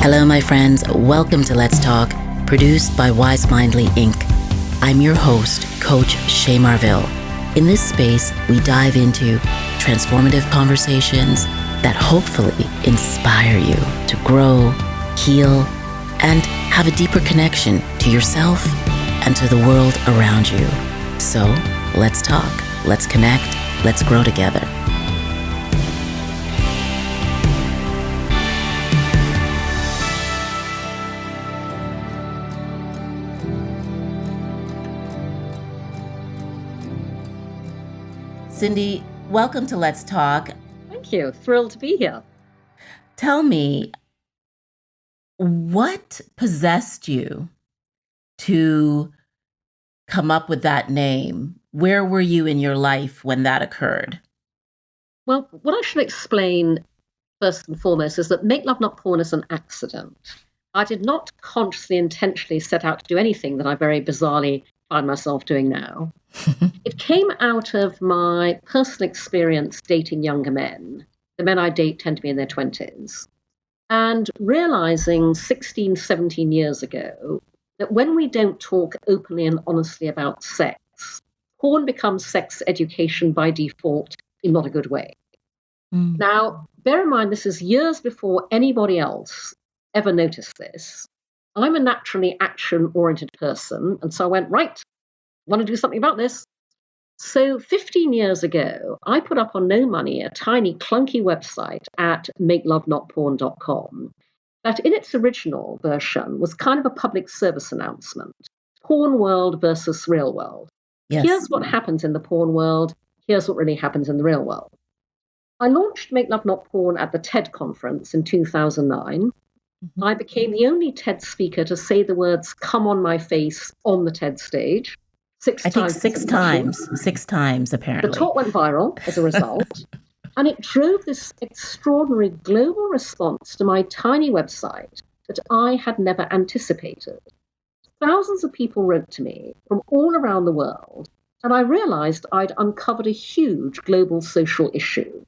Hello, my friends. Welcome to Let's Talk, produced by WiseMindly Inc. I'm your host, Coach Che Marville. In this space, we dive into transformative conversations that hopefully inspire you to grow, heal, and have a deeper connection to yourself and to the world around you. So, let's talk, let's connect, let's grow together. Cindy, welcome to Let's Talk. Thank you. Thrilled to be here. Tell me, what possessed you to come up with that name? Where were you in your life when that occurred? Well, what I should explain first and foremost is that Make Love Not Porn is an accident. I did not consciously, intentionally set out to do anything that I very bizarrely find myself doing now. It came out of my personal experience dating younger men. The men I date tend to be in their 20s. And realizing 16, 17 years ago that when we don't talk openly and honestly about sex, porn becomes sex education by default in not a good way. Now, bear in mind, this is years before anybody else ever noticed this. I'm a naturally action-oriented person, and so I went, right, I want to do something about this. So 15 years ago, I put up on no money a tiny clunky website at MakeLoveNotPorn.com that in its original version was kind of a public service announcement. Porn world versus real world. Yes. Here's what happens in the porn world. Here's what really happens in the real world. I launched Make Love Not Porn at the TED conference in 2009. I became the only TED speaker to say the words "come on my face" on the TED stage. Six times, apparently. The talk went viral as a result, and it drove this extraordinary global response to my tiny website that I had never anticipated. Thousands of people wrote to me from all around the world, and I realized I'd uncovered a huge global social issue.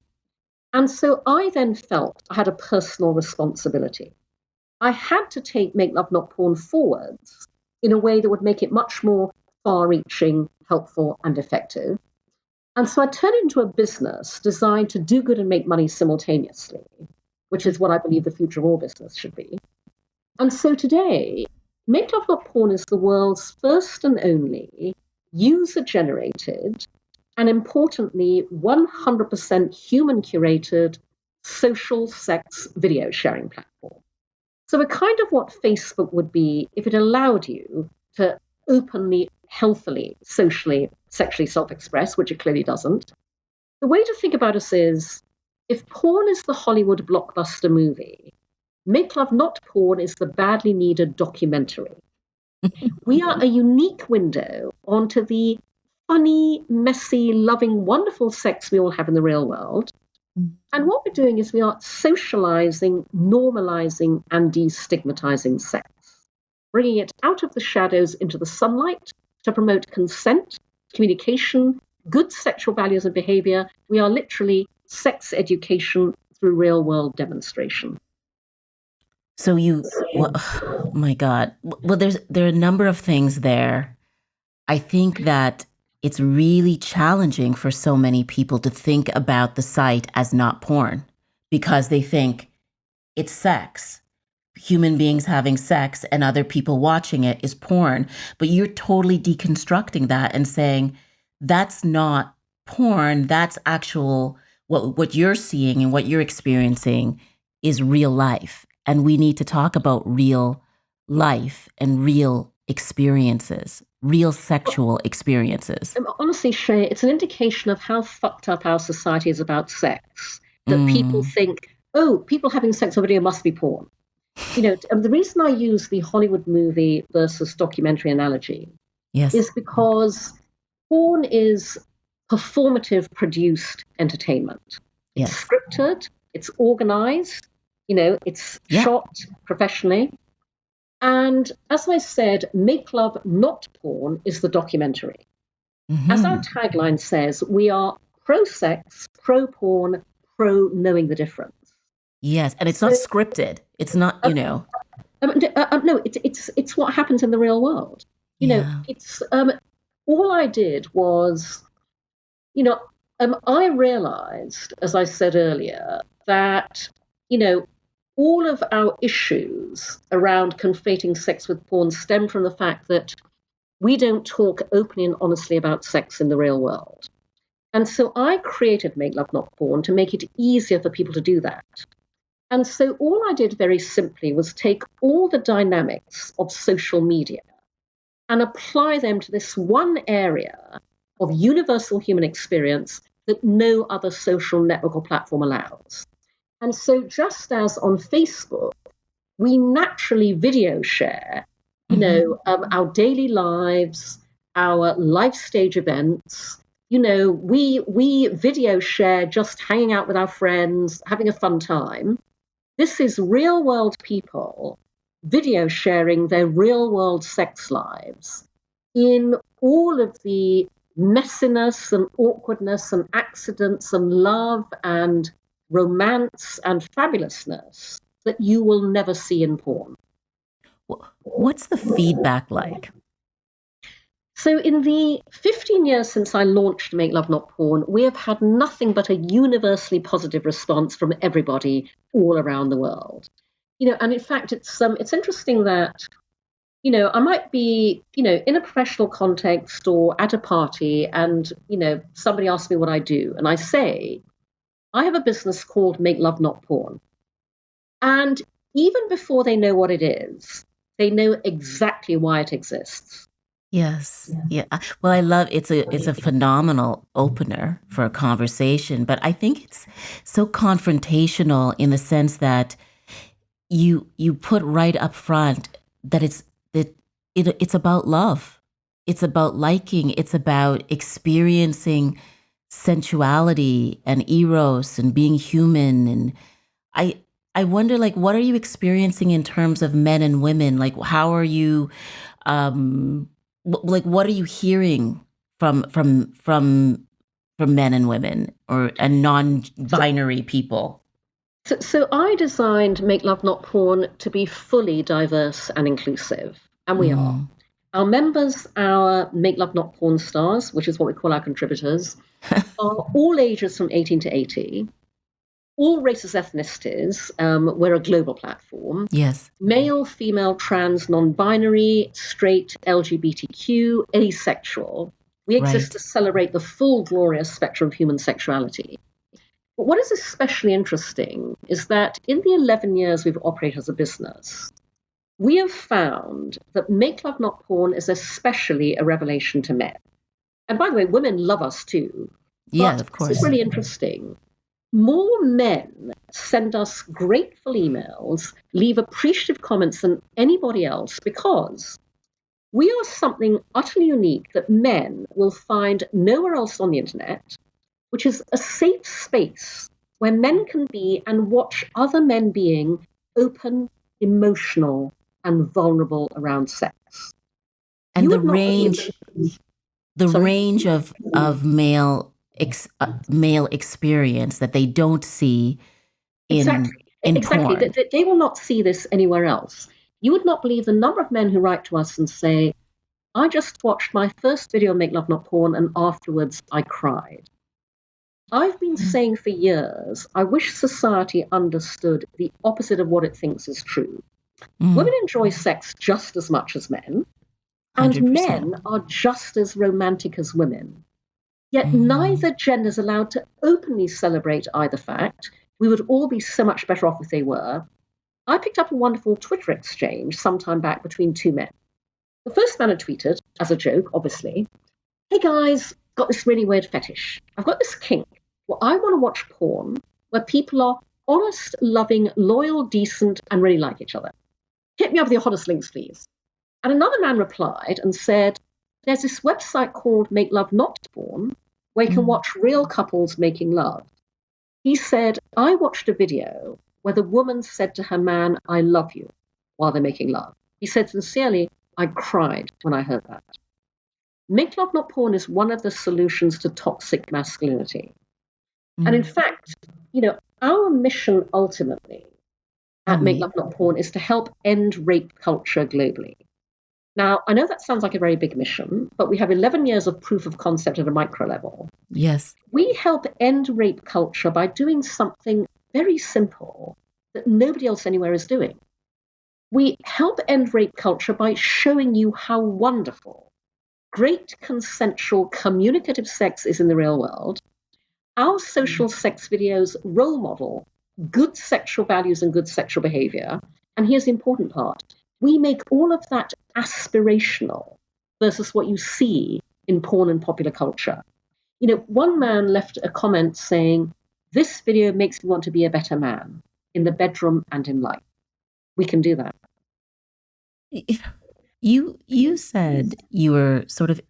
And so I then felt I had a personal responsibility. I had to take Make Love Not Porn forwards in a way that would make it much more far-reaching, helpful, and effective. And so I turned it into a business designed to do good and make money simultaneously, which is what I believe the future of all business should be. And so today, Make Love Not Porn is the world's first and only user-generated and, importantly, 100% human-curated social sex video sharing platform. So we're kind of what Facebook would be if it allowed you to openly, healthily, socially, sexually self-express, which it clearly doesn't. The way to think about us is, if porn is the Hollywood blockbuster movie, Make Love Not Porn is the badly needed documentary. We are a unique window onto the funny, messy, loving, wonderful sex we all have in the real world. And what we're doing is we are socializing, normalizing, and destigmatizing sex, bringing it out of the shadows into the sunlight to promote consent, communication, good sexual values and behavior. We are literally sex education through real-world demonstration. So oh my God. Well, there are a number of things there. I think that it's really challenging for so many people to think about the site as not porn because they think it's sex. Human beings having sex and other people watching it is porn. But you're totally deconstructing that and saying that's not porn. That's actual, what you're seeing and what you're experiencing is real life. And we need to talk about real life and real experiences, real sexual experiences. Honestly, Che, it's an indication of how fucked up our society is about sex, that people think, oh, people having sex on video must be porn. You know, the reason I use the Hollywood movie versus documentary analogy is because porn is performative produced entertainment. It's scripted, it's organized, it's shot professionally. And as I said, Make Love Not Porn is the documentary. As our tagline says, we are pro-sex, pro-porn, pro-knowing the difference. Yes, and it's not So, scripted. It's not, um, no, it's what happens in the real world. Yeah. It's all I did was, you know, I realized, as I said earlier, that you know all of our issues around conflating sex with porn stem from the fact that we don't talk openly and honestly about sex in the real world. And so I created Make Love Not Porn to make it easier for people to do that. And so all I did very simply was take all the dynamics of social media and apply them to this one area of universal human experience that no other social network or platform allows. And so, just as on Facebook, we naturally video share, our daily lives, our life stage events. We video share just hanging out with our friends, having a fun time. This is real world people video sharing their real world sex lives in all of the messiness and awkwardness and accidents and love and romance and fabulousness that you will never see in porn. What's the feedback like? So, in the 15 years since I launched Make Love Not Porn, we have had nothing but a universally positive response from everybody all around the world. And in fact, it's interesting that I might be in a professional context or at a party, and somebody asks me what I do, and I say I have a business called Make Love Not Porn, and even before they know what it is, they know exactly why it exists. Yes. Yeah. Well, I love it's a phenomenal opener for a conversation, but I think it's so confrontational in the sense that you put right up front that it's about love. It's about liking, it's about experiencing sensuality and eros and being human. And I I wonder, like, what are you experiencing in terms of men and women? Like, how are you um like, what are you hearing from men and women or and So, non-binary people? so I designed Make Love Not Porn to be fully diverse and inclusive, and we are. Mm, Our members, our Make Love Not Porn stars, which is what we call our contributors, are all ages from 18 to 80, all races, ethnicities. We're a global platform. yes, Male, female, trans, non binary, straight, LGBTQ, asexual. We exist to right. celebrate the full glorious spectrum of human sexuality. But what is especially interesting is that in the 11 years we've operated as a business, we have found that Make Love Not Porn is especially a revelation to men. And by the way, women love us too. Yeah, But of this is course. really interesting. More men send us grateful emails, leave appreciative comments than anybody else because we are something utterly unique that men will find nowhere else on the internet, which is a safe space where men can be and watch other men being open, emotional, and vulnerable around sex. And You would not believe. the Sorry? range of male experience that they don't see in Exactly. in Exactly. porn. They will not see this anywhere else. You would not believe the number of men who write to us and say, I just watched my first video, Make Love Not Porn, and afterwards I cried. I've been Mm, saying for years, I wish society understood the opposite of what it thinks is true. mm, Women enjoy sex just as much as men, and 100%. men are just as romantic as women. Yet Mm, neither gender is allowed to openly celebrate either fact. We would all be so much better off if they were. I picked up a wonderful Twitter exchange sometime back between two men. The first man had tweeted, as a joke, obviously, hey guys, got this really weird fetish. I've got this kink. Well, I want to watch porn where people are honest, loving, loyal, decent, and really like each other. Hit me up with your hottest links, please. And another man replied and said, there's this website called Make Love Not Porn where you can mm, watch real couples making love. He said, I watched a video where the woman said to her man, I love you, while they're making love. He said, sincerely, I cried when I heard that. Make Love Not Porn is one of the solutions to toxic masculinity. And in mm. fact, our mission ultimately at Make Mm-hmm. Love Not Porn is to help end rape culture globally. Now, I know that sounds like a very big mission, but we have 11 years of proof of concept at a micro level. Yes. We help end rape culture by doing something very simple that nobody else anywhere is doing. We help end rape culture by showing you how wonderful great consensual communicative sex is in the real world. Our social sex videos role model good sexual values and good sexual behavior. And here's the important part: we make all of that aspirational versus what you see in porn and popular culture. One man left a comment saying, "This video makes me want to be a better man in the bedroom and in life." We can do that. You said you were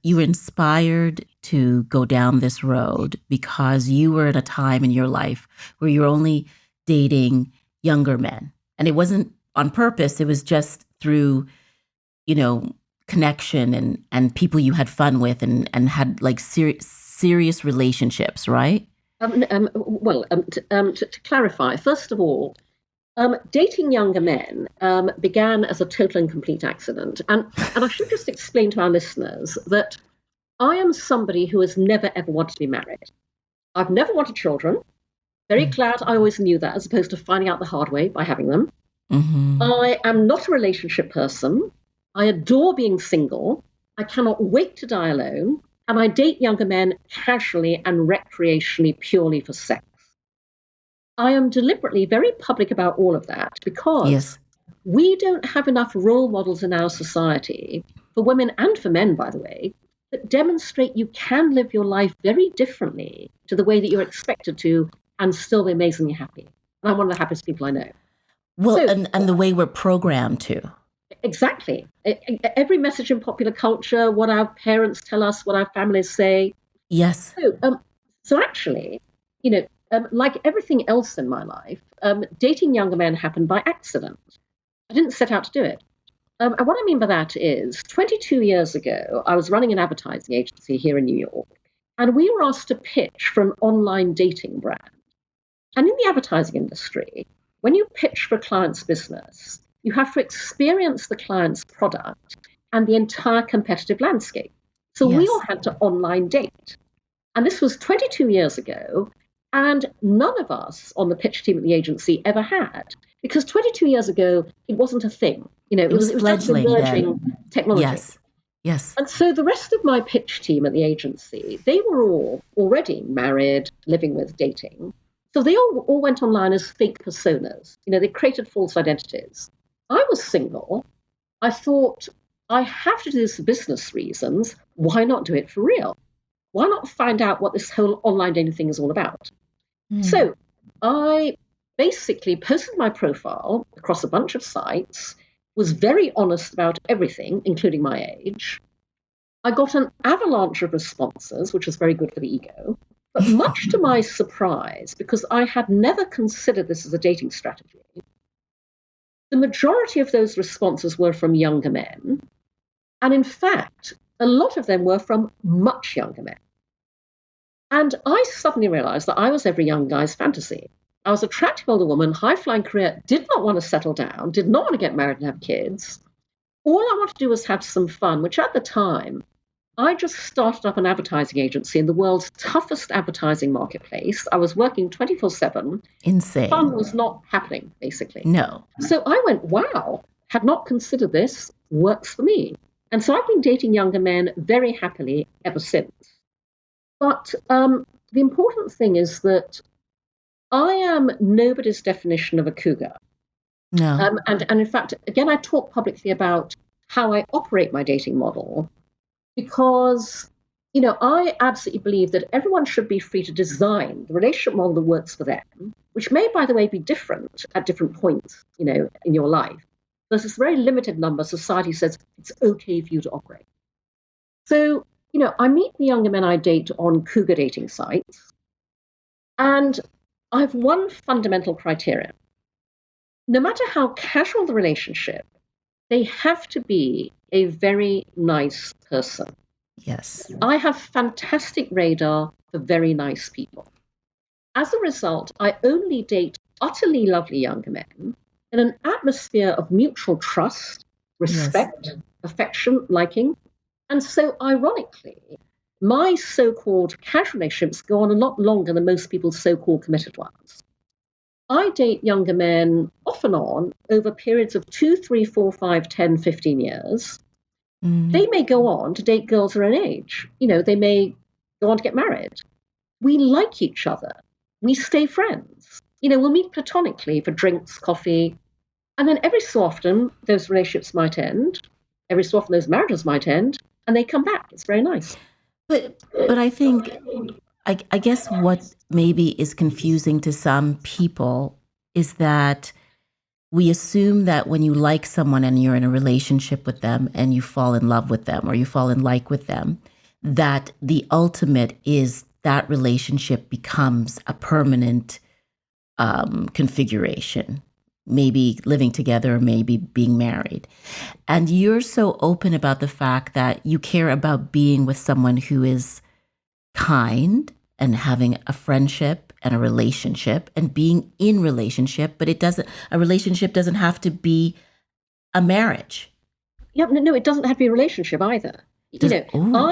inspired to go down this road because you were at a time in your life where you're only dating younger men. And it wasn't on purpose, it was just through, connection and people you had fun with and had like serious relationships, right? To clarify, first of all, dating younger men began as a total and complete accident. And I should just explain to our listeners that I am somebody who has never, ever wanted to be married. I've never wanted children. Very glad I always knew that, as opposed to finding out the hard way by having them. Mm-hmm. I am not a relationship person. I adore being single. I cannot wait to die alone. And I date younger men casually and recreationally, purely for sex. I am deliberately very public about all of that because Yes. we don't have enough role models in our society, for women and for men, by the way, that demonstrate you can live your life very differently to the way that you're expected to and still be amazingly happy. And I'm one of the happiest people I know. Well, So, and the way we're programmed to. exactly. Every message in popular culture, what our parents tell us, what our families say. Yes. So actually, like everything else in my life, dating younger men happened by accident. I didn't set out to do it. And what I mean by that is 22 years ago, I was running an advertising agency here in New York, and we were asked to pitch for an online dating brand. And in the advertising industry, when you pitch for a client's business, you have to experience the client's product and the entire competitive landscape. So we all Yes. had to online date. And this was 22 years ago, and none of us on the pitch team at the agency ever had, because 22 years ago, it wasn't a thing. It It was was just an fledgling emerging then. technology. Yes. Yes. And so the rest of my pitch team at the agency, they were all already married, living with, dating. So they all went online as fake personas. They created false identities. I was single. I thought, I have to do this for business reasons. Why not do it for real? Why not find out what this whole online dating thing is all about? So I basically posted my profile across a bunch of sites, was very honest about everything, including my age. I got an avalanche of responses, which was very good for the ego. But much to my surprise, because I had never considered this as a dating strategy, the majority of those responses were from younger men. And in fact, a lot of them were from much younger men. And I suddenly realized that I was every young guy's fantasy. I was an attractive older woman, high-flying career, did not want to settle down, did not want to get married and have kids. All I wanted to do was have some fun, which at the time, I just started up an advertising agency in the world's toughest advertising marketplace. I was working 24/7. Insane. Fun was not happening, basically. No. So I went, wow, had not considered this, works for me. And so I've been dating younger men very happily ever since. But the important thing is that I am nobody's definition of a cougar. No. And in fact, again, I talk publicly about how I operate my dating model because, I absolutely believe that everyone should be free to design the relationship model that works for them, which may, by the way, be different at different points, in your life. There's this very limited number society says it's okay for you to operate. So, I meet the younger men I date on cougar dating sites, and I have one fundamental criterion. No matter how casual the relationship, they have to be a very nice person. Yes. I have fantastic radar for very nice people. As a result, I only date utterly lovely younger men in an atmosphere of mutual trust, Yes. respect, affection, liking. And so, ironically, my so called casual relationships go on a lot longer than most people's so called committed ones. I date younger men off and on over periods of 2, 3, 4, 5, 10, 15 years. They may go on to date girls their own age. They may go on to get married. We like each other. We stay friends. We'll meet platonically for drinks, coffee, and then every so often those relationships might end. Every so often those marriages might end, and they come back. It's very nice. But I think I guess what maybe is confusing to some people is that we assume that when you like someone and you're in a relationship with them and you fall in love with them or you fall in like with them, that the ultimate is that relationship becomes a permanent configuration, maybe living together, maybe being married. And you're so open about the fact that you care about being with someone who is kind and having a friendship and a relationship and being in relationship, but a relationship doesn't have to be a marriage. Yeah, no, it doesn't have to be a relationship either. Oh,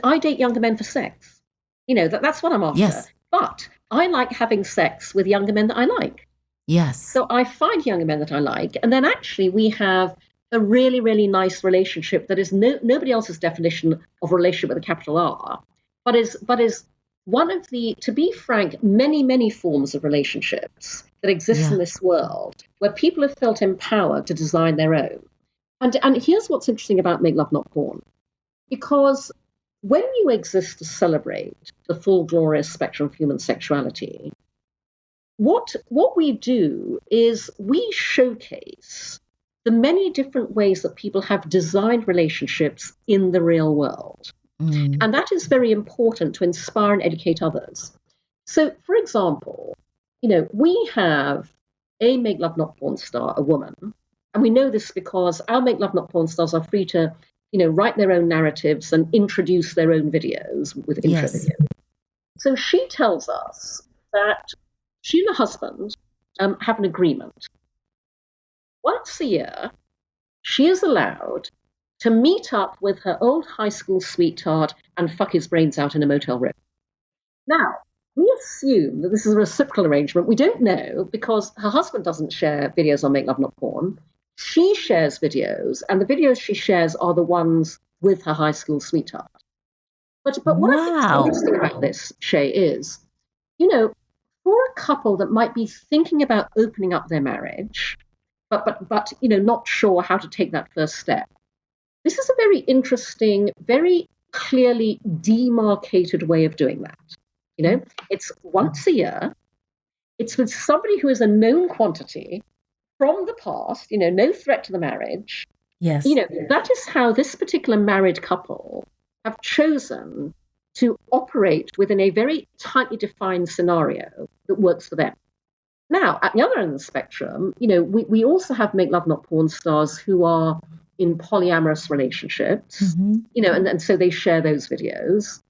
I date younger men for sex. That's what I'm after. yes, But I like having sex with younger men that I like. yes, So I find younger men that I like, and then actually we have a really, really nice relationship that is nobody else's definition of a relationship with a capital R, but is one of the, to be frank, many, many forms of relationships that exist in yeah, this world where people have felt empowered to design their own. And here's what's interesting about Make Love Not Porn, because when you exist to celebrate the full glorious spectrum of human sexuality, what we do is we showcase the many different ways that people have designed relationships in the real world. mm, And that is very important to inspire and educate others. So, for example, we have a Make Love Not Porn star, a woman, and we know this because our Make Love Not Porn stars are free to, write their own narratives and introduce their own videos with intro yes, videos. So she tells us that she and her husband have an agreement. Once a year, she is allowed to meet up with her old high school sweetheart and fuck his brains out in a motel room. Now, we assume that this is a reciprocal arrangement. We don't know because her husband doesn't share videos on Make Love Not Porn. She shares videos, and the videos she shares are the ones with her high school sweetheart. But what I think is wow, interesting about this, Che, is, you know, for a couple that might be thinking about opening up their marriage, but not sure how to take that first step, this is a very interesting, very clearly demarcated way of doing that. It's once a year. It's with somebody who is a known quantity from the past. No threat to the marriage. yes, That is how this particular married couple have chosen to operate within a very tightly defined scenario that works for them. Now, at the other end of the spectrum, we also have Make Love Not Porn stars who are in polyamorous relationships, hmm, and so they share those videos.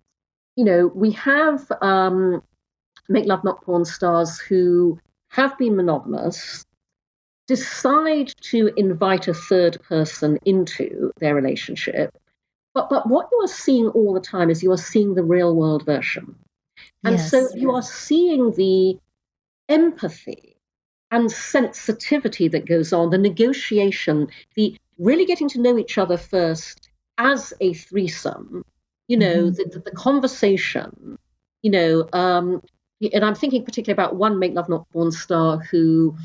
We have Make Love Not Porn stars who have been monogamous, decide to invite a third person into their relationship. But what you are seeing all the time is you are seeing the real world version. And so yes, you are seeing the empathy and sensitivity that goes on, the negotiation, the really getting to know each other first as a threesome, hmm, the conversation, you know, um, and I'm thinking particularly about one Make Love Not Porn star who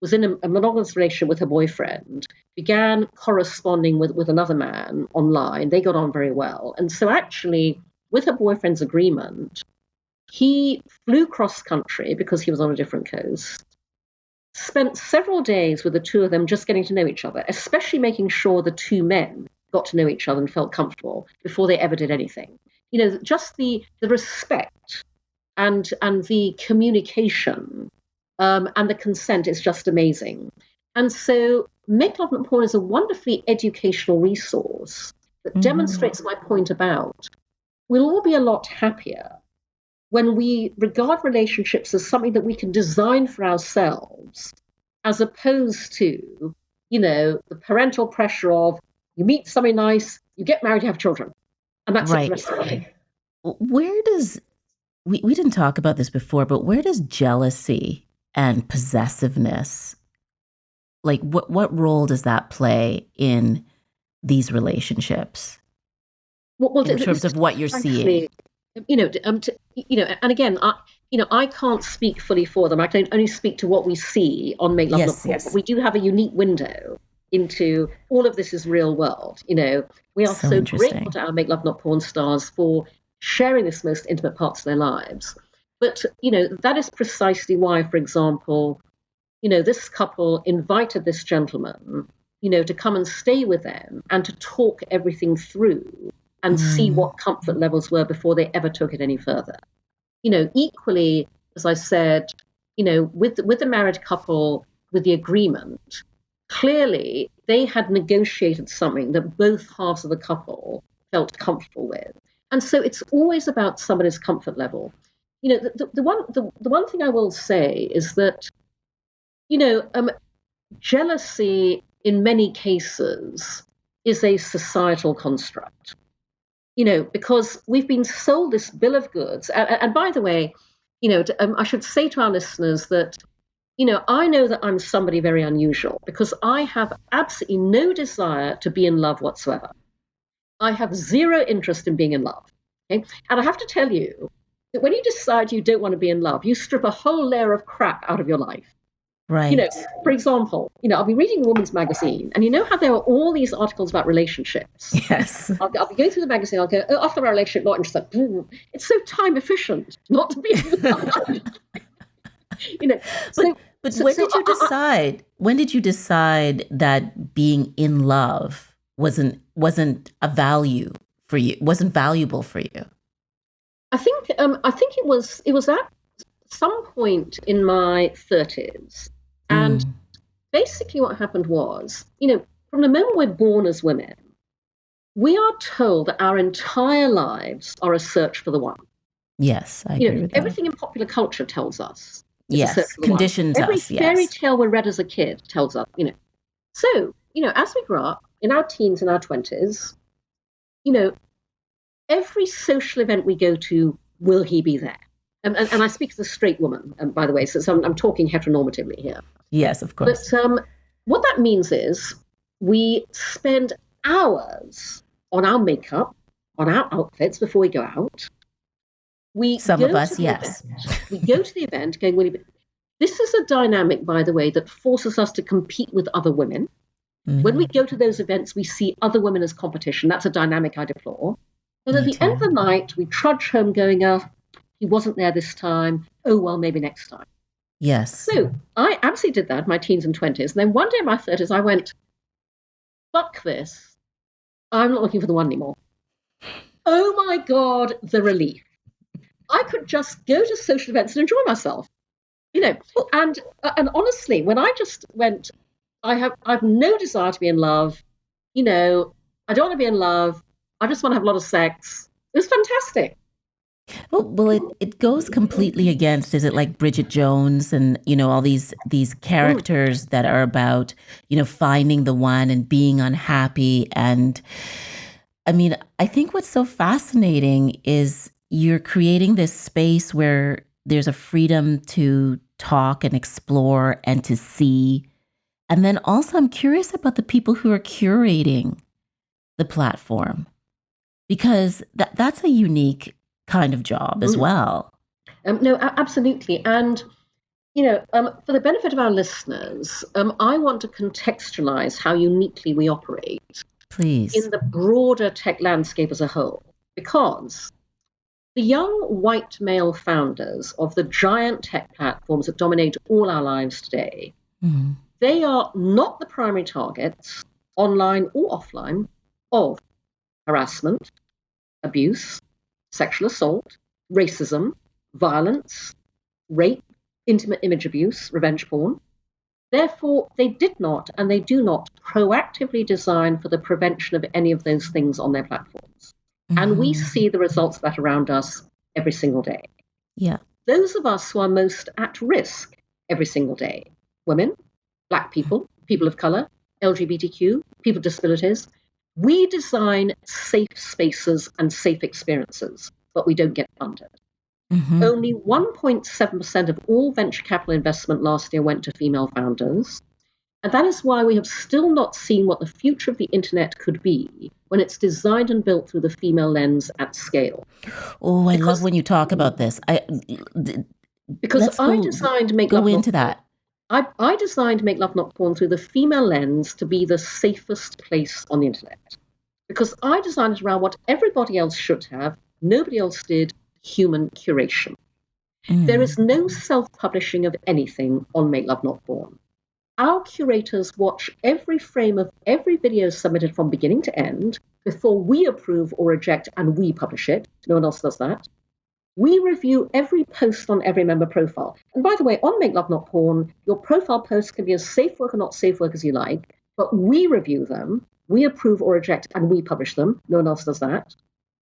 was in a monogamous relationship with her boyfriend, began corresponding with another man online. They got on very well. And so, actually, with her boyfriend's agreement, he flew cross country because he was on a different coast, spent several days with the two of them just getting to know each other, especially making sure the two men got to know each other and felt comfortable before they ever did anything. Just the respect and the communication and the consent is just amazing. And so Make Love Not Porn is a wonderfully educational resource that hmm, demonstrates my point about we'll all be a lot happier when we regard relationships as something that we can design for ourselves, as opposed to, the parental pressure of you meet somebody nice, you get married, you have children, and that's it for the Right. rest of the life. Where does, we didn't talk about this before, but where does jealousy and possessiveness, like what role does that play in these relationships in terms of what you're seeing? And again, I can't speak fully for them. I can only speak to what we see on Make Love Not Yes, Porn. yes. But we do have a unique window into all of this is real world. We are So so interesting. grateful to our Make Love Not Porn stars for sharing this most intimate parts of their lives. But that is precisely why, for example, this couple invited this gentleman, to come and stay with them and to talk everything through and see what comfort levels were before they ever took it any further. Equally, as I said, with the married couple, with the agreement, clearly they had negotiated something that both halves of the couple felt comfortable with. And so it's always about somebody's comfort level. The one thing I will say is that, jealousy in many cases is a societal construct. Because we've been sold this bill of goods. And by the way, I should say to our listeners that, I know that I'm somebody very unusual because I have absolutely no desire to be in love whatsoever. I have zero interest in being in love. Okay? And I have to tell you that when you decide you don't want to be in love, you strip a whole layer of crap out of your life. Right. For example, I'll be reading a woman's magazine, and how there are all these articles about relationships. Yes. I'll be going through the magazine, I'll go, oh, after my relationship, not interested. It's so time efficient not to be in love. But when did you decide? When did you decide that being in love wasn't a value for you? Wasn't valuable for you? I think it was at some point in my 30s, and basically what happened was, from the moment we're born as women, we are told that our entire lives are a search for the one. Yes, I agree with that. Everything in popular culture tells us. Yes, conditions us. Every fairy yes. tale we read as a kid tells us, So, as we grow up, in our teens and our 20s, every social event we go to, will he be there? And I speak as a straight woman, by the way, so I'm talking heteronormatively here. Yes, of course. But what that means is we spend hours on our makeup, on our outfits before we go out. Some of us, yes. We go to the event going, well, this is a dynamic, by the way, that forces us to compete with other women. Mm-hmm. When we go to those events, we see other women as competition. That's a dynamic I deplore. And at the end of the night, we trudge home going, he wasn't there this time. Oh, well, maybe next time. Yes. So I absolutely did that in my teens and 20s. And then one day in my 30s, I went, fuck this. I'm not looking for the one anymore. Oh, my God, the relief. I could just go to social events and enjoy myself, and honestly, when I just went, I've no desire to be in love, I don't want to be in love. I just want to have a lot of sex. It was fantastic. Well, it goes completely against, is it like Bridget Jones and, all these characters that are about, finding the one and being unhappy. And I mean, I think what's so fascinating is you're creating this space where there's a freedom to talk and explore and to see. And then also I'm curious about the people who are curating the platform, because that's a unique kind of job as well. No, absolutely. And, for the benefit of our listeners, I want to contextualize how uniquely we operate. Please. In the broader tech landscape as a whole, because the young white male founders of the giant tech platforms that dominate all our lives today, they are not the primary targets, online or offline, of harassment, abuse, sexual assault, racism, violence, rape, intimate image abuse, revenge porn. Therefore, they did not and they do not proactively design for the prevention of any of those things on their platforms. And we see the results of that around us every single day. Yeah. Those of us who are most at risk every single day, women, Black people, people of color, LGBTQ, people with disabilities, we design safe spaces and safe experiences, but we don't get funded. Mm-hmm. Only 1.7% of all venture capital investment last year went to female founders. And that is why we have still not seen what the future of the internet could be when it's designed and built through the female lens at scale. Oh, I love Because, when you talk about this. because Let's I go designed Make go Love Not into Porn. that. I designed Make Love Not Porn through the female lens to be the safest place on the internet. Because I designed it around what everybody else should have, nobody else did, human curation. There is no self-publishing of anything on Make Love Not Porn. Our curators watch every frame of every video submitted from beginning to end before we approve or reject and we publish it. No one else does that. We review every post on every member profile. And by the way, on Make Love Not Porn, your profile posts can be as safe work or not safe work as you like, but we review them, we approve or reject, and we publish them. No one else does that.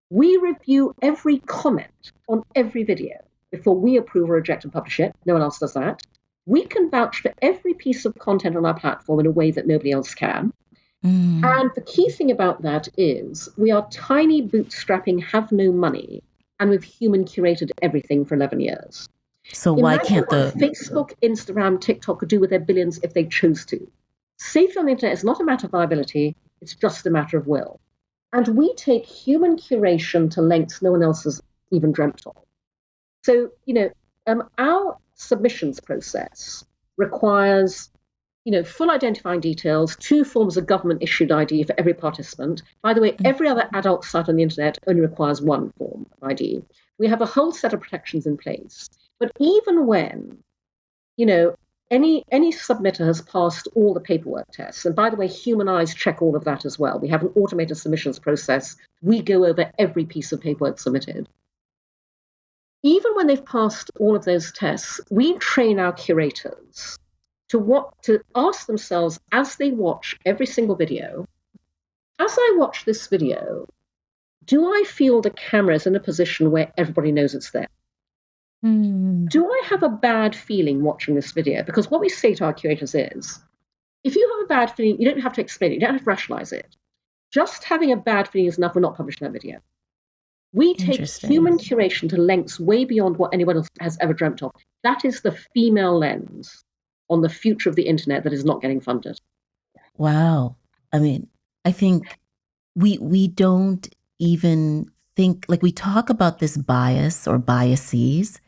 We review every comment on every video before we approve or reject and publish it. No one else does that. We can vouch for every piece of content on our platform in a way that nobody else can. And the key thing about that is we are tiny, bootstrapping, have no money, and we've human curated everything for 11 years. So why Imagine can't what the Facebook, Instagram, TikTok could do with their billions if they chose to. Safety on the internet is not a matter of viability, it's just a matter of will. And we take human curation to lengths no one else has even dreamt of. So, our submissions process requires, full identifying details, 2 forms of government-issued ID for every participant. By the way, every other adult site on the internet only requires 1 form of ID. We have a whole set of protections in place. But even when, any submitter has passed all the paperwork tests, and by the way, human eyes check all of that as well. We have an automated submissions process. We go over every piece of paperwork submitted. Even when they've passed all of those tests, we train our curators to ask themselves as they watch every single video, as I watch this video, do I feel the camera is in a position where everybody knows it's there? Do I have a bad feeling watching this video? Because what we say to our curators is, if you have a bad feeling, you don't have to explain it, you don't have to rationalize it. Just having a bad feeling is enough, we're not publishing that video. We take human curation to lengths way beyond what anyone else has ever dreamt of. That is the female lens on the future of the internet that is not getting funded. Wow. I mean, I think we don't even think, like, we talk about this bias or biases,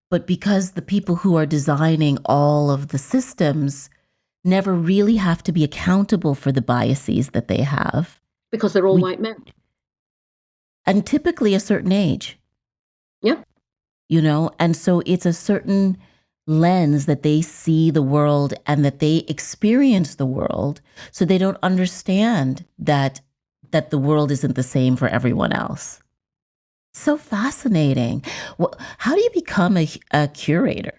but because the people who are designing all of the systems never really have to be accountable for the biases that they have. Because they're all white men. And typically a certain age. Yeah. And so it's a certain lens that they see the world and that they experience the world, so they don't understand that the world isn't the same for everyone else. So fascinating. Well, how do you become a curator?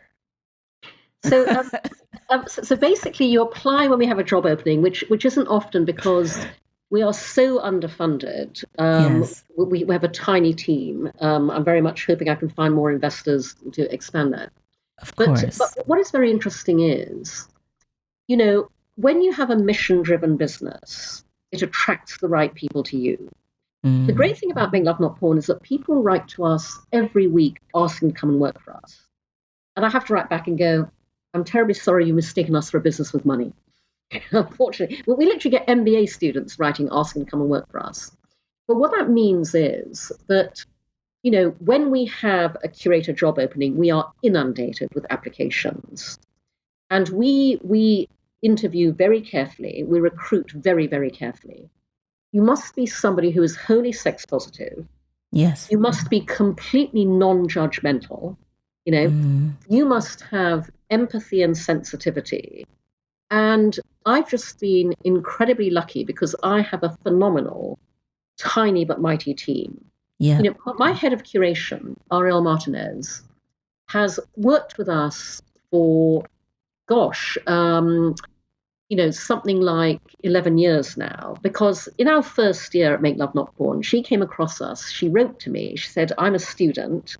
So basically you apply when we have a job opening, which isn't often because we are so underfunded. Yes. We have a tiny team. I'm very much hoping I can find more investors to expand that. Of course. But what is very interesting is, when you have a mission-driven business, it attracts the right people to you. The great thing about Make Love Not Porn is that people write to us every week asking to come and work for us. And I have to write back and go, I'm terribly sorry you've mistaken us for a business with money. Unfortunately, we literally get MBA students writing, asking to come and work for us. But what that means is that, when we have a curator job opening, we are inundated with applications. And we interview very carefully. We recruit very, very carefully. You must be somebody who is wholly sex positive. Yes. You must be completely non-judgmental. You must have empathy and sensitivity. And I've just been incredibly lucky because I have a phenomenal, tiny but mighty team. Yeah. My head of curation, Ariel Martinez, has worked with us for, something like 11 years now, because in our first year at Make Love Not Porn, she came across us. She wrote to me. She said, I'm a student.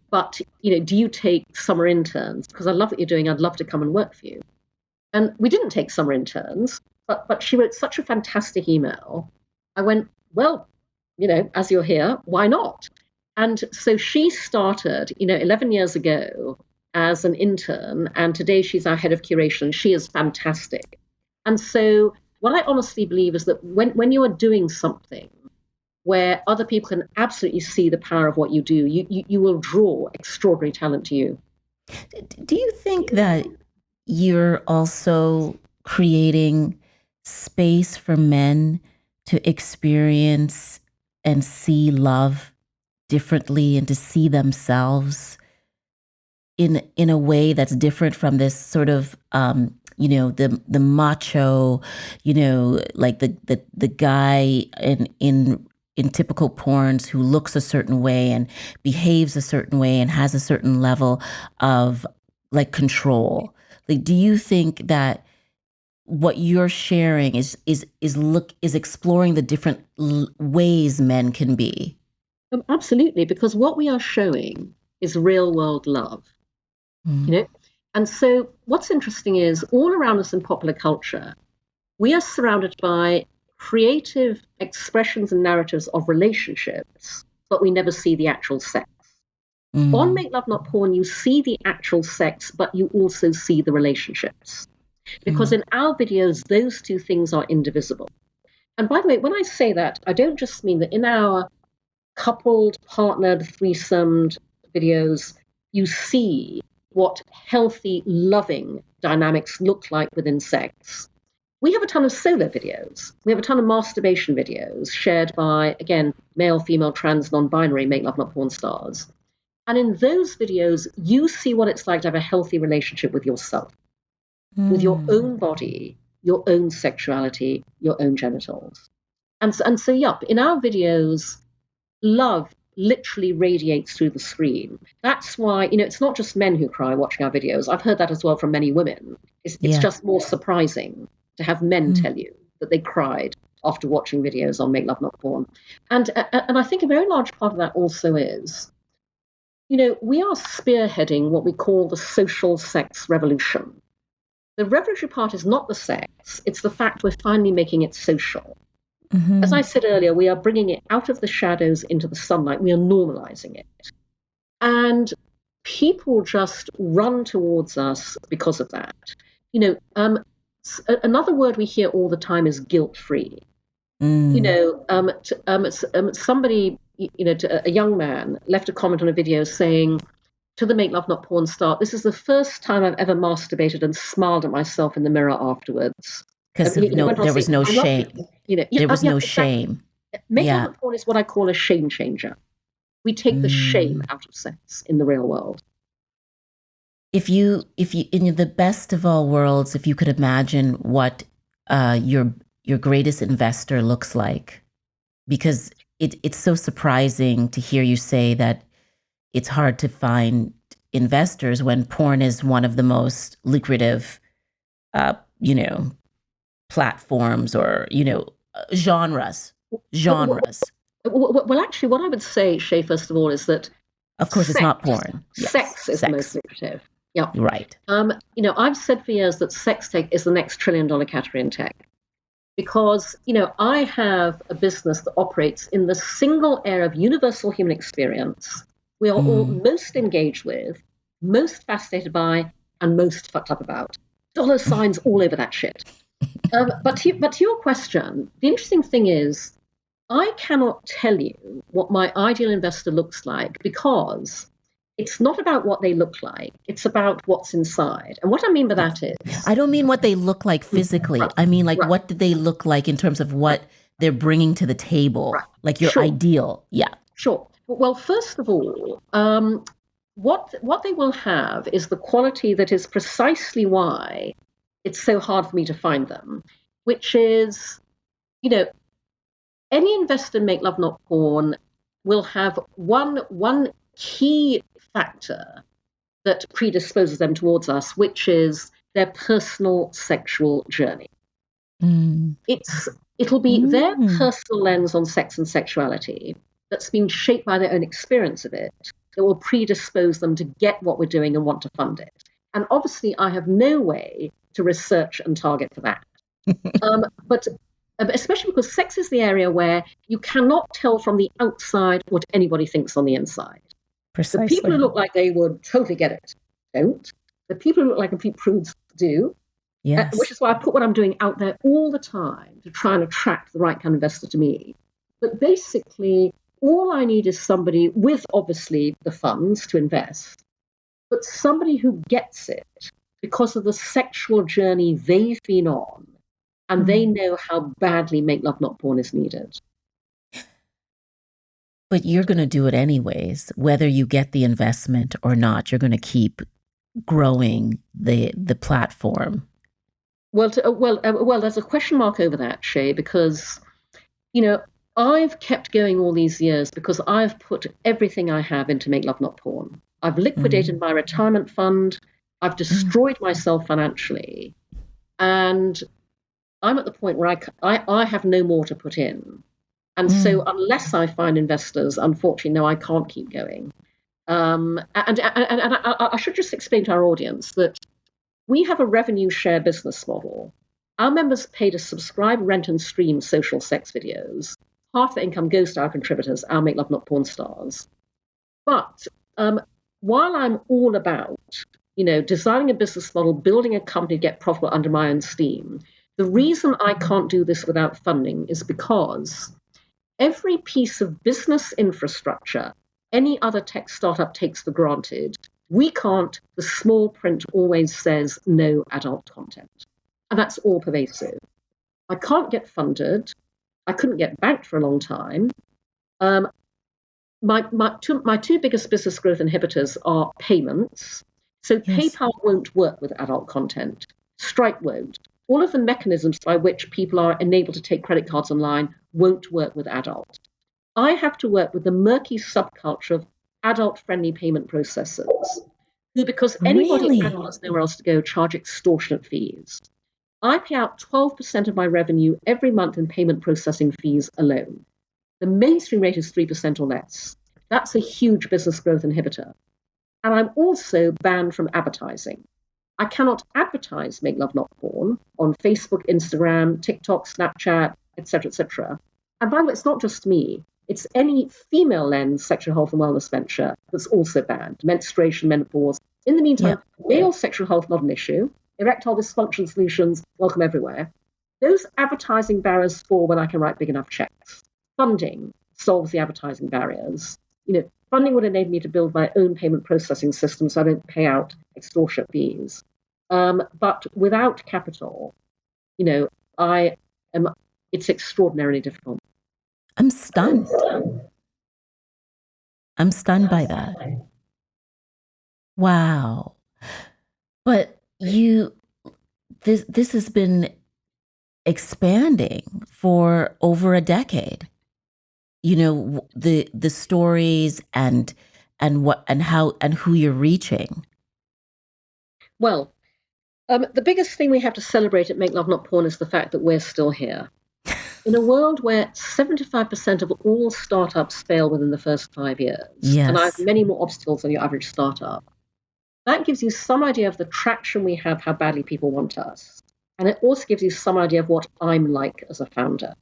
but do you take summer interns? Because I love what you're doing. I'd love to come and work for you. And we didn't take summer interns, but she wrote such a fantastic email. I went, well, as you're here, why not? And so she started, 11 years ago as an intern, and today she's our head of curation. She is fantastic. And so what I honestly believe is that when you are doing something where other people can absolutely see the power of what you do, you will draw extraordinary talent to you. Do you think that you're also creating space for men to experience and see love differently and to see themselves in a way that's different from this sort of the macho, like the guy in typical porns who looks a certain way and behaves a certain way and has a certain level of like control? Like, do you think that what you're sharing is exploring the different ways men can be? Absolutely, because what we are showing is real world love. And so what's interesting is all around us in popular culture, we are surrounded by creative expressions and narratives of relationships, but we never see the actual sex. On Make Love Not Porn, you see the actual sex, but you also see the relationships. Because in our videos, those two things are indivisible. And by the way, when I say that, I don't just mean that in our coupled, partnered, threesomed videos, you see what healthy, loving dynamics look like within sex. We have a ton of solo videos. We have a ton of masturbation videos shared by, again, male, female, trans, non-binary, Make Love Not Porn stars. And in those videos, you see what it's like to have a healthy relationship with yourself, with your own body, your own sexuality, your own genitals. And so, in our videos, love literally radiates through the screen. That's why, it's not just men who cry watching our videos. I've heard that as well from many women. It's just more surprising to have men tell you that they cried after watching videos on Make Love Not Porn. And I think a very large part of that also is, we are spearheading what we call the social sex revolution. The revolutionary part is not the sex, it's the fact we're finally making it social. As I said earlier, we are bringing it out of the shadows into the sunlight. We are normalizing it. And people just run towards us because of that. Another word we hear all the time is guilt-free. Somebody, a young man left a comment on a video saying to the Make Love Not Porn star, "This is the first time I've ever masturbated and smiled at myself in the mirror afterwards." Because there was no shame. There was no shame. Make Love Not Porn is what I call a shame changer. We take the shame out of sex in the real world. If you, in the best of all worlds, if you could imagine what your greatest investor looks like, because it's so surprising to hear you say that it's hard to find investors when porn is one of the most lucrative, platforms or, genres. Well, actually, what I would say, Che, first of all, is that of course it's not porn. Sex is the most lucrative. Yeah. Right. I've said for years that sex tech is the next $1 trillion category in tech. Because, I have a business that operates in the single area of universal human experience we are all most engaged with, most fascinated by, and most fucked up about. Dollar signs all over that shit. But to your question, the interesting thing is, I cannot tell you what my ideal investor looks like because it's not about what they look like. It's about what's inside. And what I mean by that is... I don't mean what they look like physically. Right. I mean, what do they look like in terms of what they're bringing to the table? Right. Like your ideal. Yeah. Sure. Well, first of all, what they will have is the quality that is precisely why it's so hard for me to find them, which is, any investor in Make Love Not Porn will have one key factor that predisposes them towards us, which is their personal sexual journey. It'll be their personal lens on sex and sexuality that's been shaped by their own experience of it, that will predispose them to get what we're doing and want to fund it. And obviously, I have no way to research and target for that. But especially because sex is the area where you cannot tell from the outside what anybody thinks on the inside. Precisely. The people who look like they would totally get it don't. The people who look like complete prudes do. Yes. Which is why I put what I'm doing out there all the time to try and attract the right kind of investor to me. But basically, all I need is somebody with, obviously, the funds to invest, but somebody who gets it because of the sexual journey they've been on, and they know how badly Make Love Not Porn is needed. But you're going to do it anyways, whether you get the investment or not. You're going to keep growing the platform. Well, there's a question mark over that, Che, because, I've kept going all these years because I've put everything I have into Make Love Not Porn. I've liquidated my retirement fund. I've destroyed myself financially. And I'm at the point where I have no more to put in. And so unless I find investors, unfortunately, no, I can't keep going. And I should just explain to our audience that we have a revenue share business model. Our members pay to subscribe, rent, and stream social sex videos. Half the income goes to our contributors, our Make Love Not Porn stars. But while I'm all about, designing a business model, building a company to get profitable under my own steam, the reason I can't do this without funding is because every piece of business infrastructure any other tech startup takes for granted, we can't. The small print always says no adult content. And that's all pervasive. I can't get funded. I couldn't get banked for a long time. My two biggest business growth inhibitors are payments. So yes. PayPal won't work with adult content. Stripe won't. All of the mechanisms by which people are enabled to take credit cards online won't work with adult. I have to work with the murky subculture of adult-friendly payment processors who, because anybody adult has nowhere else to go, charge extortionate fees. I pay out 12% of my revenue every month in payment processing fees alone. The mainstream rate is 3% or less. That's a huge business growth inhibitor. And I'm also banned from advertising. I cannot advertise Make Love Not Porn on Facebook, Instagram, TikTok, Snapchat, etc., etc. And by the way, it's not just me. It's any female lens sexual health and wellness venture that's also banned. Menstruation, menopause. In the meantime, male sexual health, not an issue. Erectile dysfunction solutions, welcome everywhere. Those advertising barriers fall when I can write big enough checks. Funding solves the advertising barriers. Funding would enable me to build my own payment processing system so I don't pay out extortionate fees. But without capital, it's extraordinarily difficult. I'm stunned. I'm stunned by that. Wow. But this has been expanding for over a decade. The stories and who you're reaching. Well, the biggest thing we have to celebrate at Make Love Not Porn is the fact that we're still here. In a world where 75% of all startups fail within the first 5 years, and I have many more obstacles than your average startup, that gives you some idea of the traction we have, how badly people want us. And it also gives you some idea of what I'm like as a founder.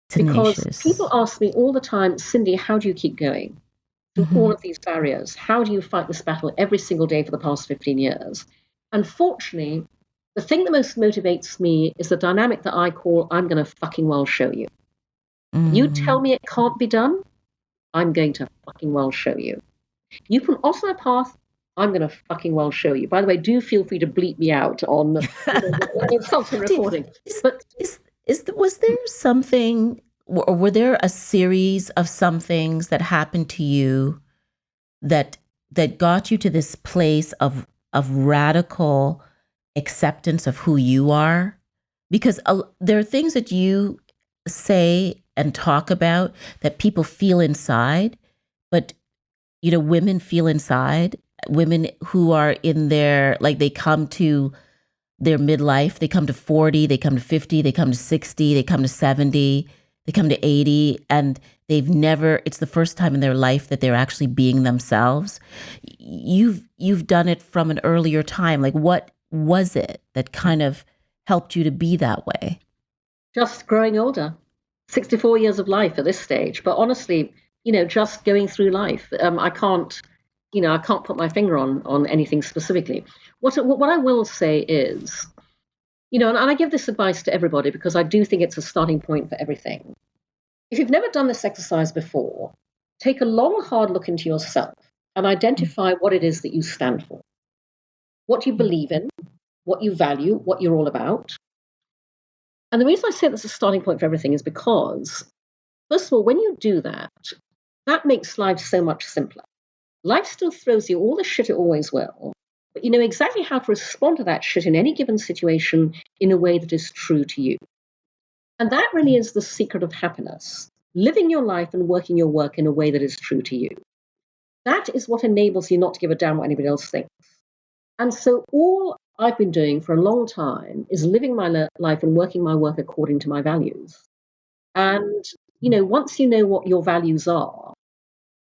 Tenacious. Because people ask me all the time, Cindy, how do you keep going through all of these barriers? How do you fight this battle every single day for the past 15 years? Unfortunately, the thing that most motivates me is the dynamic that I call, I'm going to fucking well show you. You tell me it can't be done, I'm going to fucking well show you. You put us on a path, I'm going to fucking well show you. By the way, do feel free to bleep me out on insulting recording. Was there something, or were there a series of some things that happened to you that got you to this place of radical acceptance of who you are? Because there are things that you say and talk about that people feel inside, but women feel inside. Women who are in their, they come to their midlife, they come to 40, they come to 50, they come to 60, they come to 70, they come to 80 and it's the first time in their life that they're actually being themselves. You've done it from an earlier time. Like, what was it that kind of helped you to be that way? Just growing older. 64 years of life at this stage. But honestly, just going through life. I can't put my finger on anything specifically. What I will say is, and I give this advice to everybody because I do think it's a starting point for everything. If you've never done this exercise before, take a long, hard look into yourself and identify what it is that you stand for, what you believe in, what you value, what you're all about. And the reason I say that's a starting point for everything is because, first of all, when you do that, that makes life so much simpler. Life still throws you all the shit it always will, but you know exactly how to respond to that shit in any given situation in a way that is true to you. And that really is the secret of happiness, living your life and working your work in a way that is true to you. That is what enables you not to give a damn what anybody else thinks. And so all I've been doing for a long time is living my life and working my work according to my values. And, once you know what your values are,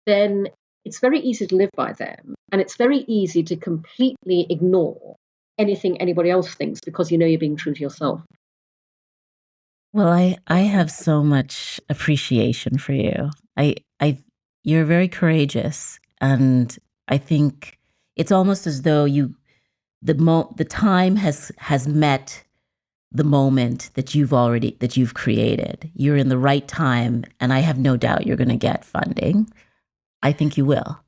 then it's very easy to live by them. And it's very easy to completely ignore anything anybody else thinks because you're being true to yourself. Well, I have so much appreciation for you. You're very courageous, and I think it's almost as though the time has met the moment that you've created. You're in the right time, and I have no doubt you're going to get funding. I think you will.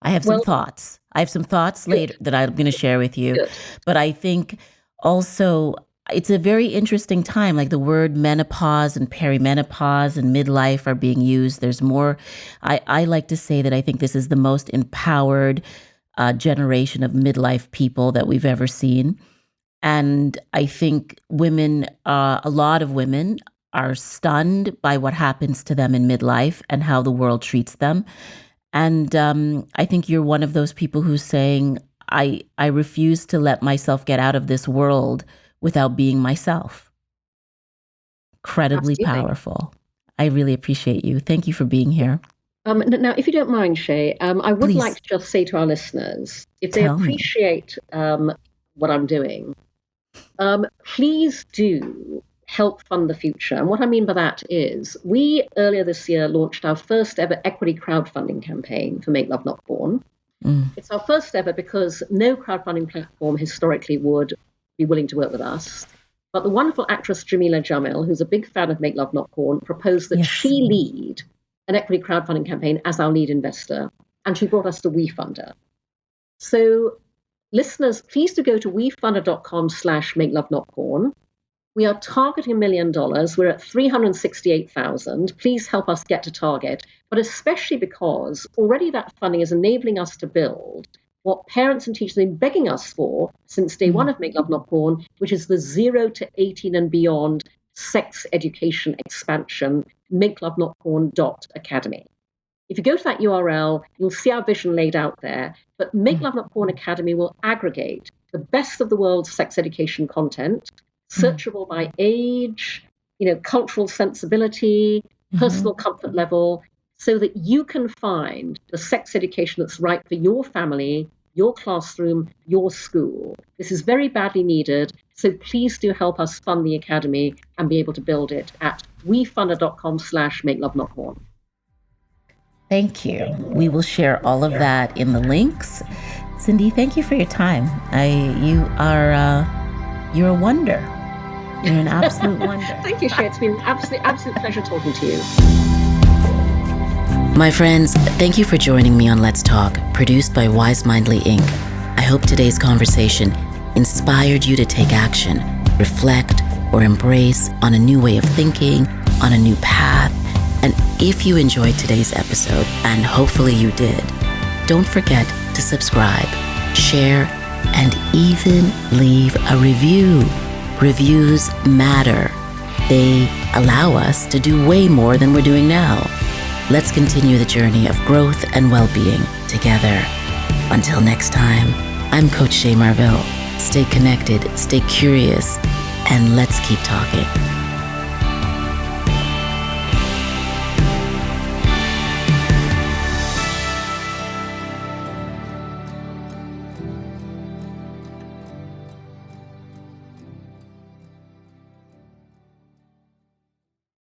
I have some thoughts. I have some thoughts later that I'm going to share with you. Good. But I think also it's a very interesting time. Like the word menopause and perimenopause and midlife are being used. There's more. I like to say that I think this is the most empowered generation of midlife people that we've ever seen. And I think women, a lot of women are stunned by what happens to them in midlife and how the world treats them. And I think you're one of those people who's saying, I refuse to let myself get out of this world without being myself. Incredibly powerful. I really appreciate you. Thank you for being here. Now, if you don't mind, Che, I would Please. like to just say to our listeners, if they appreciate what I'm doing, please do help fund the future. And what I mean by that is we earlier this year launched our first ever equity crowdfunding campaign for Make Love Not Porn. It's our first ever because no crowdfunding platform historically would be willing to work with us. But the wonderful actress Jamila Jamil, who's a big fan of Make Love Not Porn, proposed that she lead an equity crowdfunding campaign as our lead investor, and she brought us to WeFunder. So listeners, please do go to wefunder.com/MakeLoveNotPorn. We are targeting $1 million. We're at 368,000. Please help us get to target, but especially because already that funding is enabling us to build what parents and teachers have been begging us for since day one of Make Love Not Porn, which is the 0 to 18 and beyond sex education expansion, MakeLoveNotPorn.academy. If you go to that URL, you'll see our vision laid out there. But Make Love Not Porn Academy will aggregate the best of the world's sex education content, searchable by age, cultural sensibility, personal comfort level, so that you can find the sex education that's right for your family, your classroom, your school. This is very badly needed. So please do help us fund the Academy and be able to build it at wefunder.com/MakeLoveNotPorn. Thank you. We will share all of that in the links. Cindy, thank you for your time. You're a wonder. You're an absolute wonder. Thank you, Che. It's been an absolute pleasure talking to you. My friends, thank you for joining me on Let's Talk, produced by WiseMindly Inc. I hope today's conversation inspired you to take action, reflect, or embrace on a new way of thinking, on a new path. And if you enjoyed today's episode, and hopefully you did, don't forget to subscribe, share, and even leave a review. Reviews matter. They allow us to do way more than we're doing now. Let's continue the journey of growth and well-being together. Until next time, I'm Coach Che Marville. Stay connected, stay curious, and let's keep talking.